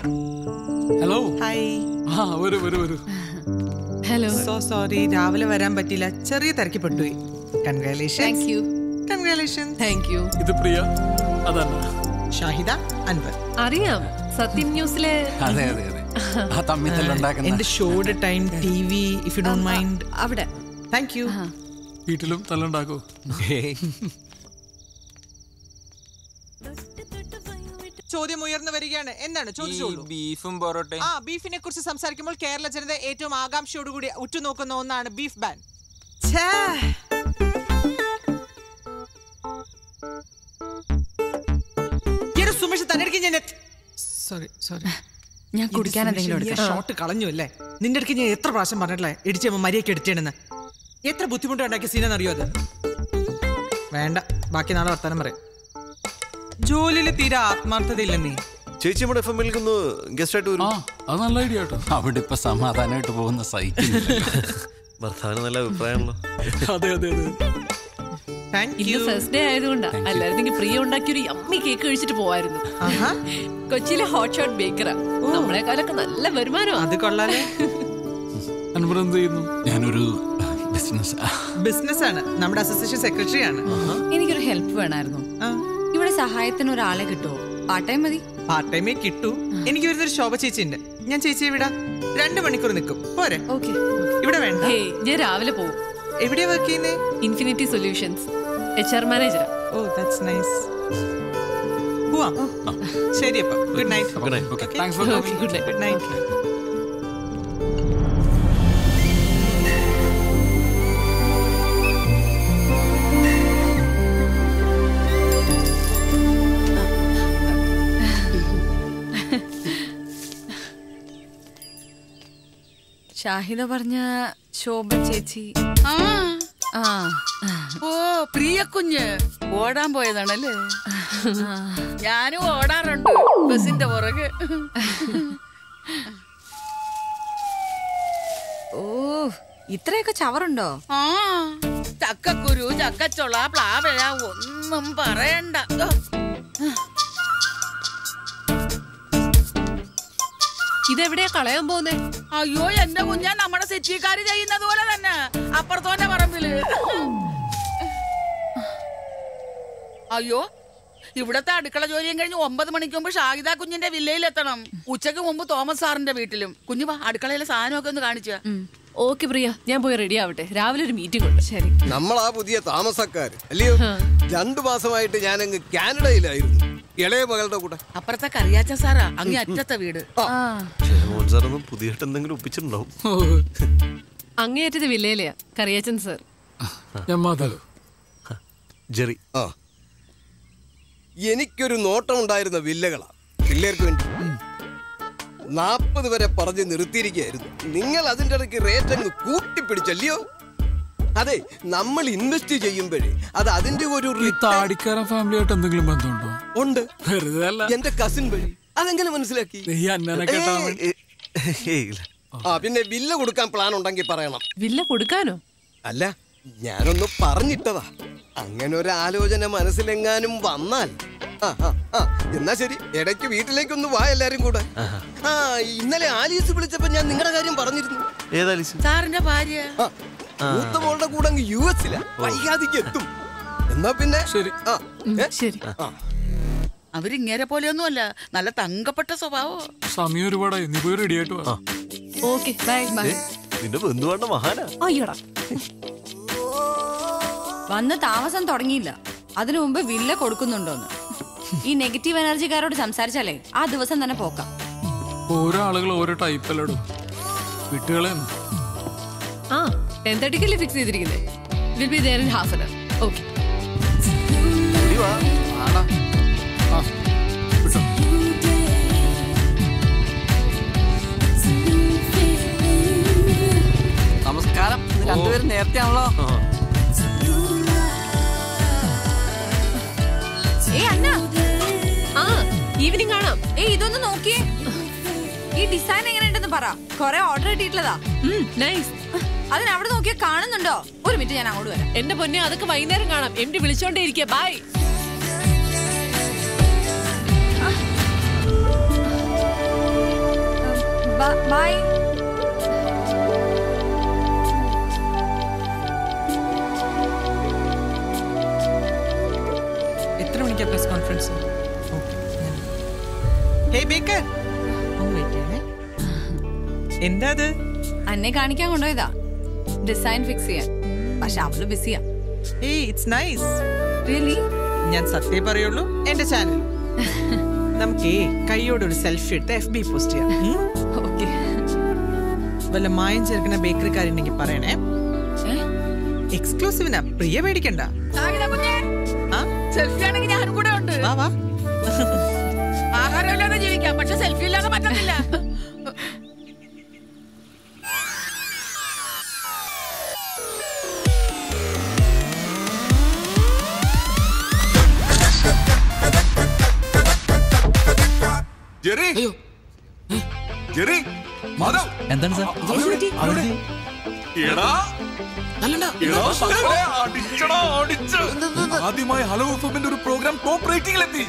Hello. Hi. വരൂ. Hello. So sorry, രാവിലെ വരാൻ പറ്റില്ല, ചെറിയ തിരക്കി പെട്ടുപോയി. കൺഗ്രാലേഷൻസ്. കൺഗ്രാലേഷൻസ്. Thank you. ഇത് പ്രിയ, അതല്ല ഷാഹിദ, അൻവർ. അറിയാം, സത്യം ന്യൂസിലെ. അതെ ആ തമ്മിത്തല്ലുണ്ടാക്കുന്ന എന്റെ ഷോയുടെ time TV, if you don't mind. അവിടെ. Thank you. വീട്ടിലും തല്ലുണ്ടാക്കോ? ചോദ്യം ഉയർന്നു വരികയാണ്. എന്താണ് ചോദിച്ചോളൂ. ബീഫും പൊറോട്ടയും. ബീഫിനെ കുറിച്ച് സംസാരിക്കുമ്പോൾ കേരള ജനത ഏറ്റവും ആകാംക്ഷയോടുകൂടി ഉറ്റുനോക്കുന്ന ഒന്നാണ് ബീഫ് ബാൻ. സുമേഷ് തന്നെ സോറി ഞാൻ കുടിക്കാൻ എന്തെങ്കിലും ഷോട്ട് കളഞ്ഞു അല്ലേ? നിന്റെ അടുക്ക് ഞാൻ എത്ര പ്രാവശ്യം പറഞ്ഞിട്ടില്ലേ ഇടിച്ച മരിയൊക്കെ എടുത്തേണെന്ന്. എത്ര ബുദ്ധിമുട്ടുണ്ടാക്കിയ സീനെന്ന് അറിയോ അത്? വേണ്ട, ബാക്കി നാളെ വർത്താനം പറയാം. ജോലിയിൽ തീരെ ആത്മാർത്ഥതയില്ല നീ. ചേച്ചി നമ്മുടെ എഫ് എമ്മിൽ ഗസ്റ്റ് ആയിട്ട് വരും. അത് നല്ല ഐഡിയ കേട്ടോ. അവിടെ ഇപ്പൊ സമാധാനമായിട്ട് പോകുന്ന സൈക്കിൾ. ഭർത്താവിന് നല്ല അഭിപ്രായമാണല്ലോ. അതെ ഇന്ന് ഫസ്റ്റ് ഡേ ആയതുകൊണ്ടാ. അല്ലായിരുന്നെങ്കിൽ പ്രിയ ഉണ്ടാക്കിയൊരു യമ്മി കേക്ക് കഴിച്ചിട്ട് പോവായിരുന്നു. കൊച്ചിയിലെ ഹോട്ട് ഷോട്ട് ബേക്കറാ. നമ്മളെക്കാളൊക്കെ നല്ല വരുമാനമാണ്. അത് കൊള്ളാലേ. അൻവർ എന്ത് ചെയ്യുന്നു? ഞാനൊരു ബിസിനസ് ആണ്. നമ്മുടെ അസോസിയേഷൻ സെക്രട്ടറി ആണ്. എനിക്കൊരു ഹെൽപ്പ് വേണമായിരുന്നു. ഇവിടെ സഹായത്തിന് ഒരാളെ കിട്ടുമോ? പാർട്ട് ടൈം മതി. പാർട്ട് ടൈമേ കിട്ടൂ. എനിക്ക് വരുന്നൊരു ശോഭ ചേച്ചി ഉണ്ട്. ഞാൻ ചേച്ചിയെ വിടാം. 2 മണിക്കൂർ നിൽക്കും. പോരെ? ഇവിടെ വേണ്ട. ഞാൻ രാവിലെ പോകും. എവിടെയാ വർക്ക് ചെയ്യുന്നേ? Infinity solutions, HR manager. ഓ, ദാറ്റ്സ് നൈസ്. പോവാം. ശരി, അപ്പം good night. Thanks for coming. Good night. Shahida പറഞ്ഞ ശോഭ ചേച്ചി. ഓ, പ്രിയ കുഞ്ഞ് ഓടാൻ പോയതാണല്ലേ? ഞാനും ഓടാറുണ്ട് ബസിന്റെ പുറകെ. ഓ, ഇത്രയൊക്കെ ചവറുണ്ടോ? ചക്കക്കുരു, ചക്കച്ചൊള, പ്ലാവഴ ഒന്നും പറയണ്ട. ഇതെവിടെയാ കളയാൻ പോകുന്നേ? അയ്യോ, എന്റെ കുഞ്ഞാ, നമ്മുടെ സിറ്റിക്കാര് ചെയ്യുന്നത് പോലെ തന്നെ അപ്പുറത്തോന്റെ പറമ്പില്. അയ്യോ, ഇവിടത്തെ അടുക്കള ജോലിയും കഴിഞ്ഞ് 9 മണിക്ക് മുമ്പ് ഷാഹിദ കുഞ്ഞിന്റെ വില്ലയിൽ എത്തണം. ഉച്ചക്ക് മുമ്പ് തോമസ് സാറിന്റെ വീട്ടിലും. കുഞ്ഞു വാ, അടുക്കളയിലെ സാധനമൊക്കെ ഒന്ന് കാണിച്ചാ. ഓക്കെ പ്രിയ, ഞാൻ പോയി റെഡി ആവട്ടെ. രാവിലെ ഒരു മീറ്റിംഗ് ഉണ്ട്. ശരി. നമ്മളാ പുതിയ താമസക്കാര് അല്ലയോ? 2 മാസമായിട്ട് ഞാനങ്ങ് കാനഡയിലായിരുന്നു, ഇളയ മകളുടെ കൂടെ. അപ്പുറത്തെ കറിയാച്ച സാറാ, അങ്ങേ അറ്റത്തെ വീട്. സാറൊന്നും പുതിയായിട്ട് എന്തെങ്കിലും ഒപ്പിച്ചിട്ടുണ്ടാവും. അങ്ങേയറ്റത്തെ വില്ലയിലെയാ കറിയാച്ചൻ സാർ. ജെറി, എനിക്കൊരു നോട്ടം ഉണ്ടായിരുന്ന വില്ലകളാ പിള്ളേർക്ക് വേണ്ടി. 40 വരെ പറഞ്ഞ് നിർത്തിയിരിക്കുകയായിരുന്നു. നിങ്ങൾ അതിന്റെ ഇടയ്ക്ക് റേറ്റ് അങ്ങ് കൂട്ടിപ്പിടിച്ചല്ലയോ? അതെ, നമ്മൾ ഇൻവെസ്റ്റ് ചെയ്യുമ്പോഴേ അത് അതിന്റെ ഒരു താടിക്കാരൻ ഫാമിലിയായിട്ട് എന്തെങ്കിലും ബന്ധമുണ്ടോ? ഉണ്ട്. എന്റെ കസിൻ വഴി. അതെങ്ങനെ മനസ്സിലാക്കി? പിന്നെ വില്ല കൊടുക്കാൻ പ്ലാൻ ഉണ്ടെങ്കിൽ പറയണം. വില്ല കൊടുക്കാനോ? അല്ല, ഞാനൊന്ന് പറഞ്ഞിട്ടതാ. അങ്ങനെ ഒരു ആലോചന മനസ്സിലെങ്ങാനും വന്നാൽ. എന്നാ ശരി, ഇടയ്ക്ക് വീട്ടിലേക്കൊന്ന് വാ എല്ലാരും കൂടെ. ഇന്നലെ ആലീസ് വിളിച്ചപ്പോ ഞാൻ നിങ്ങളുടെ കാര്യം പറഞ്ഞിരുന്നു. ഏതാലീസ്? സാറിന്റെ ഭാര്യ. മൂത്ത മോളുടെ കൂടെ അങ്ങ് US വൈകാതിക്ക് എത്തും. എന്നാ പിന്നെ ശരി. ശരി. അവരിങ്ങേരെ പോലെയൊന്നും അല്ല, നല്ല തങ്കപ്പെട്ട സ്വഭാവോ. സമയം ഒരുപാടായി, നീ പോയി റെഡി ആയിട്ട് വാ. Okay, bye. നിന്റെ ബന്ധുവാണ്ട മഹാനാ. അയ്യോടാ, വന്ന് താമസം തുടങ്ങിയില്ല, അതിനു മുമ്പ് വില്ല കൊടുക്കുന്നുണ്ടോന്ന്. ഈ നെഗറ്റീവ് എനർജിക്കാരോട് സംസാരിച്ചാലേ ആ ദിവസം തന്നെ പോക്കാം. ഓരോ ആളുകൾ ഓരോ ടൈപ്പ് അല്ലടോ, വിട്ടുകളെ. 10:30 ഫിക്സ് ചെയ്തിരിക്കുന്നത്. Will be there in half an hour. Okay. നമസ്കാരം. രണ്ടുപേരും നേരത്തെ ആണല്ലോ. ഈവനിങ് കാണാം. ഇതൊന്ന് നോക്കിയേ, ഈ ഡിസൈൻ എങ്ങനെയുണ്ടെന്ന് പറ. കൊറേ ഓർഡർ കിട്ടിയിട്ടുള്ളതാ. നൈസ്. അതിനവിടെ നോക്കിയാ കാണുന്നുണ്ടോ? ഒരു മിനിറ്റ്, ഞാൻ അങ്ങോട്ട് വരാം. എന്റെ പൊന്നെ, അതൊക്കെ വൈകുന്നേരം കാണാം. MD വിളിച്ചോണ്ടേ ഇരിക്കുക. ബൈ. ബൈ. എത്ര മണിക്കാ പ്രസ് കോൺഫറൻസ്? ഹേയ് ബേക്കർ, എന്താ അത്? അന്നെ കാണിക്കാൻ കൊണ്ടുപോയതാ, ഡിസൈൻ ഫിക്സ് ചെയ്യാൻ. പക്ഷെ അവള് ബിസിയാ. ഏയ് ഇറ്റ്സ് നൈസ്. റിയലി? ഞാൻ സത്യം പറയുള്ളൂ. എന്റെ ചാനൽ നമുക്ക് കൈയോടൊരു സെൽഫി എടുത്ത് FB പോസ്റ്റ് ചെയ്യാം. ഓക്കെ. വല്ല മായം ചേർക്കുന്ന ബേക്കറിക്കാരുണ്ടെങ്കിൽ പറയണേ. എക്സ്ക്ലൂസീവിനാ, പ്രിയ പേടിക്കണ്ട. സെൽഫി ആണെങ്കിൽ ഞാനും കൂടെ ഉണ്ട്. വാ വാ. ആഹാരമില്ലാതെ ജീവിക്കാം, പക്ഷെ സെൽഫി ഇല്ലാതെ പറ്റത്തില്ല. ജെറി, ജെറി, മാധവ്, എന്താണ് സാർ? എടാ, അടിച്ചടാ, അടിച്ച്. ആദ്യമായി ഹലോ എഫ്എമ്മിന്റെ ഒരു പ്രോഗ്രാം ടോപ്പ് റേറ്റിംഗിലെത്തി.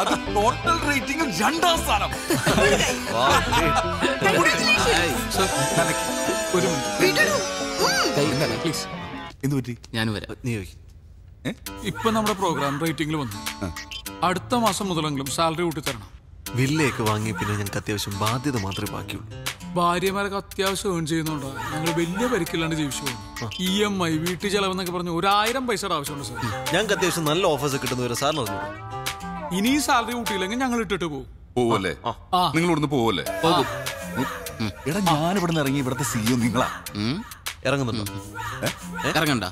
അത് ടോട്ടൽ റേറ്റിംഗിൽ 2ാം സ്ഥാനം. ഒരു മിനിറ്റ് പ്ലീസ്. എന്ത് പറ്റി? ഞാൻ വരാം. നീ ഇപ്പൊ നമ്മുടെ പ്രോഗ്രാം റേറ്റിംഗിൽ വന്നു. അടുത്ത മാസം മുതലെങ്കിലും സാലറി കൂട്ടി തരണം. വില്ലയൊക്കെ വാങ്ങിയ പിന്നെ ഞങ്ങൾക്ക് അത്യാവശ്യം ബാധ്യത മാത്രമേ ബാക്കിയുള്ളൂ. ഭാര്യമാരൊക്കെ അത്യാവശ്യം ഏൺ ചെയ്യുന്നുണ്ടോ? ഞങ്ങൾ വലിയ പരിക്കില്ലാണ്ട് ജീവിച്ചു പോകും. EMI, വീട്ടിൽ ചെലവെന്നൊക്കെ പറഞ്ഞ് 1000 പൈസയുടെ ആവശ്യമുണ്ട് സാർ. ഞങ്ങൾക്ക് അത്യാവശ്യം നല്ല ഓഫേഴ്സ് കിട്ടുന്നവരെ സാറിന് അറിഞ്ഞു. ഇനി സാലറി കൂട്ടിയില്ലെങ്കിൽ ഞങ്ങൾ ഇട്ടിട്ട് പോകും. പോവല്ലേ? നിങ്ങൾ ഇവിടുന്ന് പോവല്ലേ? എടാ, ഞാൻ ഇവിടെ നിന്ന് ഇറങ്ങി ഇവിടുത്തെ CEO നിങ്ങളാ. ഇറങ്ങുന്നുണ്ടോ? ഇറങ്ങണ്ട.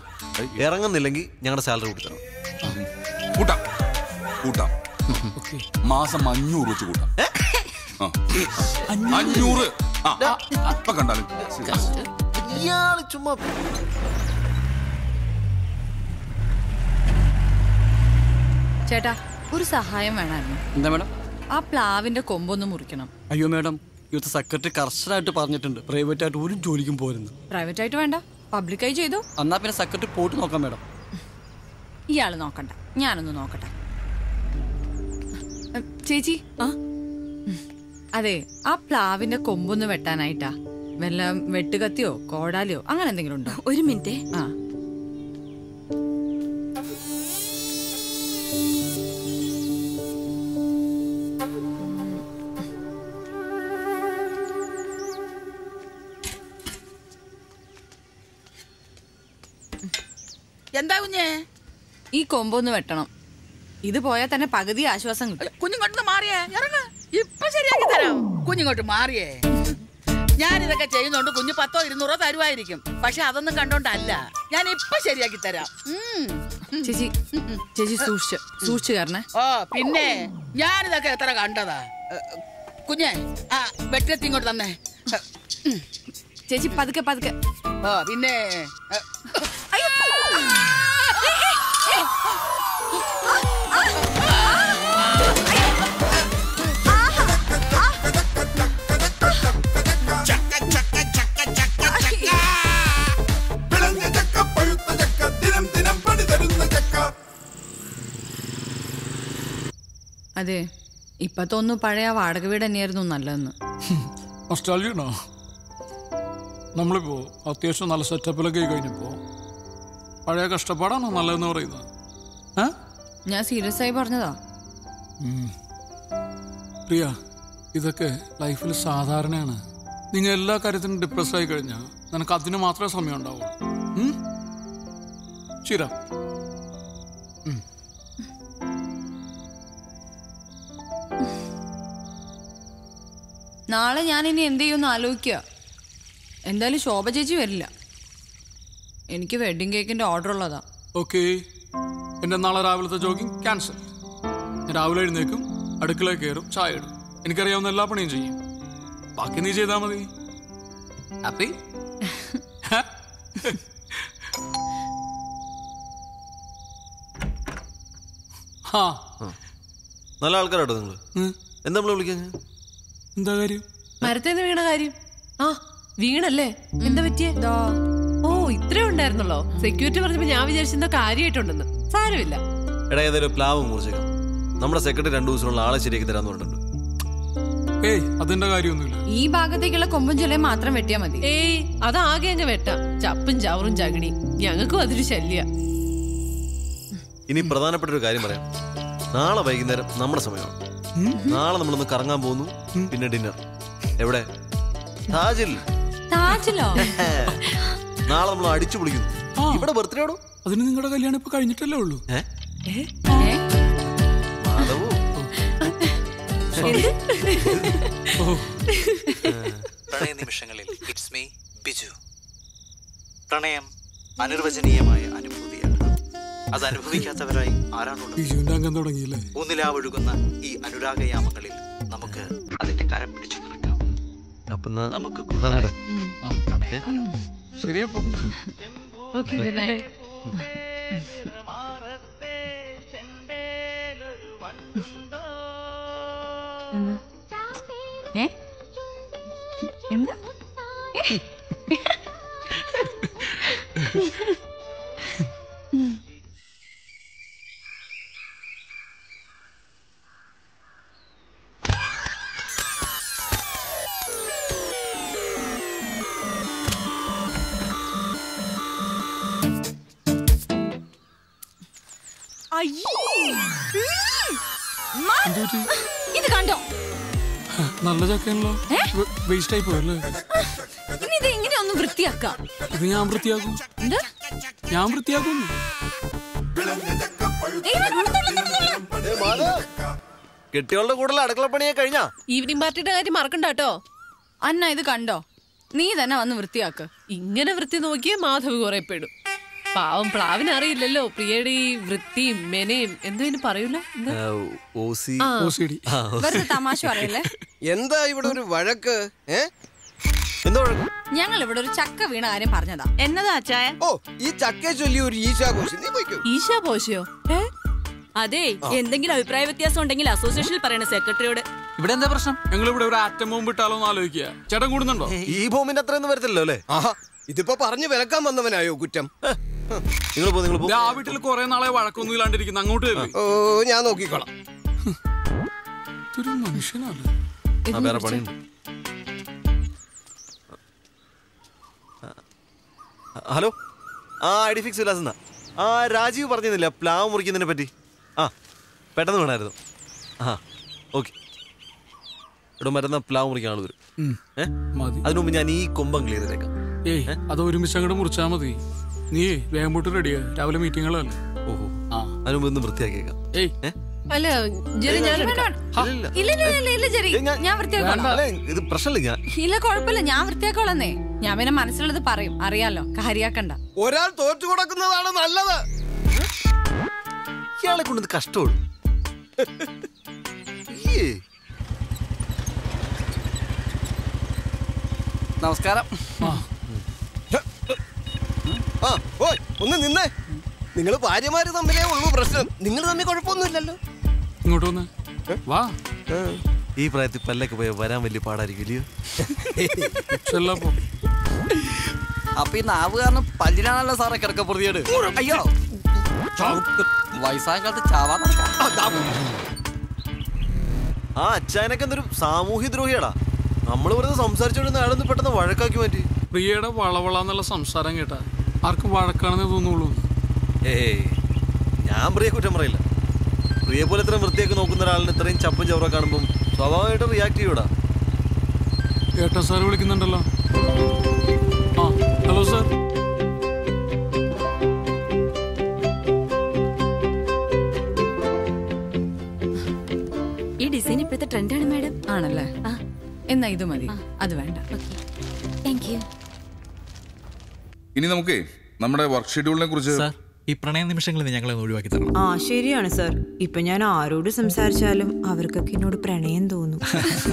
ഇറങ്ങുന്നില്ലെങ്കിൽ ഞങ്ങളുടെ സാലറി കൂട്ടിത്തരണം. കൂട്ടാം, കൂട്ടാം. മാസം 500 വെച്ച് കൂട്ടാം. 500. ഇപ്പൊ കണ്ടാലും ഇയാള് ചുമ്മാ. ചേട്ടാ, ഒരു സഹായം വേണമായിരുന്നു. എന്താ മാഡം? ആ പ്ലാവിന്റെ കൊമ്പൊന്ന് മുറിക്കണം. അയ്യോ മാഡം, യൂത്ത് സെക്രട്ടറി കർശനമായിട്ട് പറഞ്ഞിട്ടുണ്ട് പ്രൈവറ്റ് ആയിട്ട് ഒരു ജോലിക്കും പോരുന്നു. പ്രൈവറ്റ് ആയിട്ട് വേണ്ട, പബ്ലിക്കായി ചെയ്തു. എന്നാ പിന്നെ സെക്രട്ടറി പോയിട്ട് നോക്കാം മാഡം. ഇയാള് നോക്കണ്ട, ഞാനൊന്ന് നോക്കട്ടെ. ചേച്ചി, അതെ, ആ പ്ലാവിന്റെ കൊമ്പൊന്ന് വെട്ടാനായിട്ടാ. വല്ല വെട്ടുകത്തിയോ കോടാലിയോ അങ്ങനെ എന്തെങ്കിലും ഉണ്ടോ? ഒരു മിനിറ്റ്. ആ, എന്താ കുഞ്ഞേ? ഈ കൊമ്പൊന്ന് വെട്ടണം. ഇത് പോയാൽ തന്നെ പകുതി ആശ്വാസം കിട്ടും. കുഞ്ഞിങ്ങോട്ട് മാറിയേ, ഇറങ്ങ. ഇപ്പൊ ശരിയാക്കി തരാം. കുഞ്ഞിങ്ങോട്ട് മാറിയേ. ഞാനിതൊക്കെ ചെയ്യുന്നോണ്ട് കുഞ്ഞ് 10 or 200 തരുമായിരിക്കും. പക്ഷെ അതൊന്നും കണ്ടോണ്ടല്ല. ഞാൻ ഇപ്പൊ ശരിയാക്കി തരാം. ചേച്ചി, ചേച്ചി സൂക്ഷിച്ചു കാരണേ. ഓ പിന്നെ ഞാനിതൊക്കെ എത്ര കണ്ടതാ. കുഞ്ഞെ, ആ വെട്ടത്തി ഇങ്ങോട്ട് തന്നെ. ചേച്ചി പതുക്കെ പതുക്കെ. ഓ പിന്നെ അതെ, ഇപ്പൊ തോന്നുന്നു പഴയ വാടക വീട് തന്നെയായിരുന്നു നല്ലതെന്ന്. നൊസ്റ്റാൾജിയാണോ? നമ്മളിപ്പോ അത്യാവശ്യം നല്ല സെറ്റപ്പിലൊക്കെ കഴിഞ്ഞപ്പോ പഴയ കഷ്ടപ്പാടാണോ നല്ലതെന്ന് പറയുന്നത്? ഞാൻ സീരിയസ് ആയി പറഞ്ഞതാ. പ്രിയ, ഇതൊക്കെ ലൈഫിൽ സാധാരണയാണ്. നിങ്ങൾ എല്ലാ കാര്യത്തിനും ഡിപ്രസ് ആയി കഴിഞ്ഞാൽ നിനക്ക് അതിന് മാത്രമേ സമയം ഉണ്ടാവുള്ളൂ. ശരി. നാളെ ഞാൻ ഇനി എന്ത് ചെയ്യുമെന്ന് ആലോചിക്കുക. എന്തായാലും ശോഭ ചേച്ചി വരില്ല. എനിക്ക് വെഡിങ് കേക്കിന്റെ ഓർഡർ ഉള്ളതാ. ഓക്കെ, എന്റെ നാളെ രാവിലത്തെ ജോഗിങ് ക്യാൻസൽ. ഞാൻ രാവിലെ എഴുന്നേക്കും, അടുക്കളയിൽ കയറും, ചായ ഇടും. എനിക്കറിയാവുന്ന എല്ലാ പണിയും ചെയ്യും. ബാക്കി നീ ചെയ്താൽ മതി. ഹാപ്പി? നല്ല ആൾക്കാരാട്ടോ നിങ്ങള്. എന്താ നമ്മളെ വിളിക്കാൻ? എന്താ കാര്യം? മരത്തേന്ന് വീണ കാര്യം. ആ വീണല്ലേ? എന്താ പറ്റിയേ? ഓ ഇത്രേ ഉണ്ടായിരുന്നല്ലോ. സെക്യൂരിറ്റി പറഞ്ഞപ്പോ ഞാൻ വിചാരിച്ചെന്തോ കാര്യമായിട്ടുണ്ടെന്ന്. സാരമില്ല. എടാ, ഏതൊരു പ്ലാവ് മുറിച്ചേക്കാം. നമ്മുടെ സെക്രട്ടറി 2 ദിവസത്തിനുള്ള ആളെ ശരിയാക്കി തരാന്ന് പറഞ്ഞിട്ടുണ്ട്. ഏയ് അതിന്റെ കാര്യമൊന്നുമില്ല. ഈ ഭാഗത്തേക്കുള്ള കൊമ്പും ചൊല്ലയും മാത്രം വെട്ടിയാ മതി. ഏയ് അതാകെ അങ്ങ് വെട്ടാം. ചപ്പും ചവറും ചകിടി ഞങ്ങൾക്കും അതൊരു ശല്യ. ഇനി പ്രധാനപ്പെട്ട ഒരു കാര്യം പറയാം. നാളെ വൈകുന്നേരം നമ്മുടെ സമയമാണ്. നാളെ നമ്മളൊന്ന് കറങ്ങാൻ പോകുന്നു, പിന്നെ ഡിന്നർ. എവിടെ? താജിൽ. താജിലോ? നാളെ നമ്മൾ അടിച്ചു പൊളിക്കുന്നു. ഇവിടെ ബർത്ത്ഡേ ആണോ? അതിന് നിങ്ങളുടെ കല്യാണം ഇപ്പൊ കഴിഞ്ഞിട്ടല്ലേ ഉള്ളൂ. പ്രണയ നിമിഷങ്ങളിൽ ഇറ്റ്സ് മീ ബിജു. പ്രണയം അനിർവചനീയമായ അനുഭൂതിയാണ്. അത് അനുഭവിക്കാത്തവരായി ആരാണുള്ളത്? ഊന്നിലാവൊഴുകുന്ന ഈ അനുരാഗയാമങ്ങളിൽ നമുക്ക് അതിന്റെ കരം പിടിച്ചു നിൽക്കാം. നമുക്ക് ഇത് കണ്ടോ? നല്ല ചക്കയാണല്ലോ. വേസ്റ്റ് ആയി പോയല്ലേ? ഇനി ഇത് എങ്ങനെ ഒന്ന് വൃത്തിയാക്കാം? ഇത് ഞാൻ വൃത്തിയാക്കും. ഞാൻ വൃത്തിയാക്കും. കെട്ടികളുടെ കൂടുതൽ അടുക്കളപ്പണിയെ കഴിഞ്ഞാ? ഈവനിങ് പാർട്ടിയുടെ കാര്യം മറക്കണ്ട കേട്ടോ. അന്ന ഇത് കണ്ടോ? നീ തന്നെ വന്ന് വൃത്തിയാക്ക്. ഇങ്ങനെ വൃത്തി നോക്കിയേ മാധവ് കുറെ പെടും. പാവം പ്ലാവിന് അറിയില്ലല്ലോ പ്രിയയുടെ ഈ വൃത്തിയും മെനയും എന്തോ പറയൂല. തമാശ പറയല്ലേ? എന്താ ഇവിടെ ഒരു വഴക്ക്? ഞങ്ങൾ ഇവിടെ ഒരു ചക്ക വീണ കാര്യം പറഞ്ഞതാ. എന്നതാ അച്ചായ? ഓ, ഈ ചക്ക ചൊല്ലി ഒരു ഈശാഘോഷം. നീ പോയിക്കോ. ഈശാഘോഷയോ? അതെ, എന്തെങ്കിലും അഭിപ്രായ വ്യത്യാസം ഉണ്ടെങ്കിൽ അസോസിയേഷനിൽ പറയണ സെക്രട്ടറിയോട്. ഇവിടെ എന്താ പ്രശ്നം? ഞങ്ങൾ ഇവിടെ ഒരു ആറ്റം ബോംബ് ഇട്ടാലോ എന്ന് ആലോചിക്കുക. ചേട്ടൻ കൂടുന്നുണ്ടോ? ഈ ബോംബിന്റെ അത്രയൊന്നും വരത്തില്ലല്ലോ അല്ലേ? ആഹാ, ഇതിപ്പോ പറഞ്ഞു വിലക്കാൻ വന്നവനായോ കുറ്റം? ആ വീട്ടിൽ കുറെ നാളെ വഴക്കൊന്നും ഇല്ലാണ്ടിരിക്കുന്നു. അങ്ങോട്ട് ഓ, ഞാൻ നോക്കിക്കോളാം. ഇതൊരു മനുഷ്യനാണ്. വേറെ പണിയുണ്ട്. ഹലോ, ഐഡിഫിക്സ് വിലാസെന്നാ. രാജീവ് പറഞ്ഞിരുന്നില്ല പ്ലാവ് മുറിക്കുന്നതിനെ പറ്റി? പെട്ടെന്ന് വേണമായിരുന്നു. ഓക്കെ. ഇവിടെ മരുന്ന പ്ലാവ് മുറിക്കാൻ ആൾ വരും. അതിനു മുമ്പ് ഞാൻ ഈ കൊമ്പം ക്ലിയർ ചെയ്തേക്കാം. അത് ഒരുമിച്ച് അങ്ങോട്ട് മുറിച്ചാൽ മതി. നീ വേഗം പോട്ട് റെഡിയാ, രാവിലെ മീറ്റിങ്ങുകളല്ലേ. ഓഹോ, അതിനു മുമ്പ് ഒന്ന് വൃത്തിയാക്കിയേക്കാം. അല്ല ഇത് പ്രശ്നമില്ല. ഇല്ല, കുഴപ്പമില്ല, ഞാൻ വൃത്തിയാക്കോളന്നേ. ഞാൻ പിന്നെ മനസ്സിലുള്ളത് പറയും, അറിയാലോ, കാര്യാക്കണ്ട. ഒരാൾ തോറ്റു കൊടുക്കുന്നതാണ് നല്ലത്. ഇയാളെ കൊണ്ടത് കഷ്ടമുള്ളൂ. നമസ്കാരം. ഒന്ന് നിന്നേ. നിങ്ങൾ ഭാര്യമാര് തമ്മിലേ ഉള്ളൂ പ്രശ്നം. നിങ്ങൾ തമ്മിൽ കുഴപ്പമൊന്നുമില്ലല്ലോ. ഇങ്ങോട്ട് വന്ന് വാ. ഈ പ്രായത്തിൽ പല്ലൊക്കെ പോയ വരാൻ വലിയ പാടായിരിക്കും. അപ്പൊ ഈ നാവ് കാരണം പല്ലിനാണല്ലോ സാറേ കിടക്ക പ്രതിയോട്. അയ്യോ, വയസ്സായ കാലത്ത് ചാവാ നടക്കാം. അച്ചായനൊക്കെ എന്തൊരു സാമൂഹ്യ ദ്രോഹിയാടാ. നമ്മൾ വെറുതെ സംസാരിച്ചോണ്ടിരുന്ന അയാളൊന്ന് പെട്ടെന്ന് വഴക്കാക്കി മാറ്റി. പ്രിയയുടെ വളവളന്നുള്ള സംസാരം കേട്ടാ ആർക്കും വഴക്കാണെന്നേ തോന്നുള്ളൂ. ഞാൻ പ്രിയെ കുറ്റം പറയില്ല. പ്രിയെ പോലെ ഇത്രയും വൃത്തിയൊക്കെ നോക്കുന്ന ഒരാളിന് ഇത്രയും ചപ്പും ചവറ കാണുമ്പോൾ സ്വാഭാവികമായിട്ടും റിയാക്ട് ചെയ്യൂടാ. ഏട്ടാ സാർ വിളിക്കുന്നുണ്ടല്ലോ. Hello sir. ഈ ഡിസൈൻ ഇപ്പോഴത്തെ ട്രെൻഡാണ് മാഡം. ആണല്ലേ? എന്നാ ഇത് മതി, അത് വേണ്ട. Thank you. ഇനി നമുക്ക് നമ്മുടെ വർക്ക് ഷെഡ്യൂളിനെ കുറിച്ച്. ഈ പ്രണയ നിമിഷങ്ങളിൽ ഞങ്ങളെ ഒഴിവാക്കി തരണം. ശരിയാണ് സാർ. ഇപ്പൊ ഞാൻ ആരോട് സംസാരിച്ചാലും അവർക്കൊക്കെ എന്നോട് പ്രണയം തോന്നും.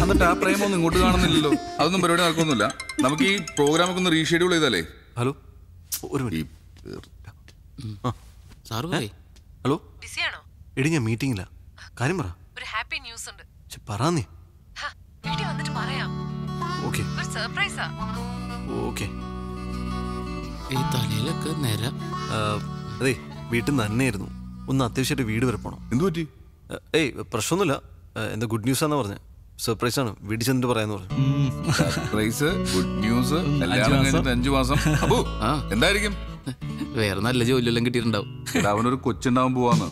എന്നിട്ട് ആ പ്രേമൊന്നും ഇങ്ങോട്ട് കാണുന്നില്ലല്ലോ. അതൊന്നും പരിപാടി നടക്കൊന്നുമില്ല. നമുക്ക് ഈ പ്രോഗ്രാമൊക്കെ ഒന്ന് റീഷെഡ്യൂൾ ചെയ്താലേ. ഹലോ, ഒരു ഹലോ. എടി, ഞാൻ മീറ്റിംഗില്ല. കാര്യം പറ. ഒരു ഹാപ്പി ന്യൂസ് ഉണ്ട്. പറ നീ. വീട്ടിൽ വന്നിട്ട് പറയാം. ഓക്കെ. ഒരു സർപ്രൈസാ. ഓക്കെ. ഈ തലയിലൊക്കെ നേര. അതെ, വീട്ടിൽ നിന്ന് തന്നെയായിരുന്നു. ഒന്ന് അത്യാവശ്യമായിട്ട് വീട് വരെ പോണം. എന്തു പറ്റി? പ്രശ്നമൊന്നുമില്ല. എന്താ ഗുഡ് ന്യൂസ് ആണെന്ന് പറഞ്ഞത്. സർപ്രൈസ് ആണ്. വീട്ടിൽ ചെന്നിട്ട് പറയാന്ന് പറഞ്ഞു. സർപ്രൈസ്, ഗുഡ് ന്യൂസ്, കല്യാണം കഴിഞ്ഞിട്ട് 5 മാസം. അപ്പോ എന്തായിരിക്കും? വേറെ നല്ല ജോലിയെല്ലാം കിട്ടിയിട്ടുണ്ടാവും. അവനൊരു കൊച്ചുണ്ടാവാൻ പോവാന്ന്.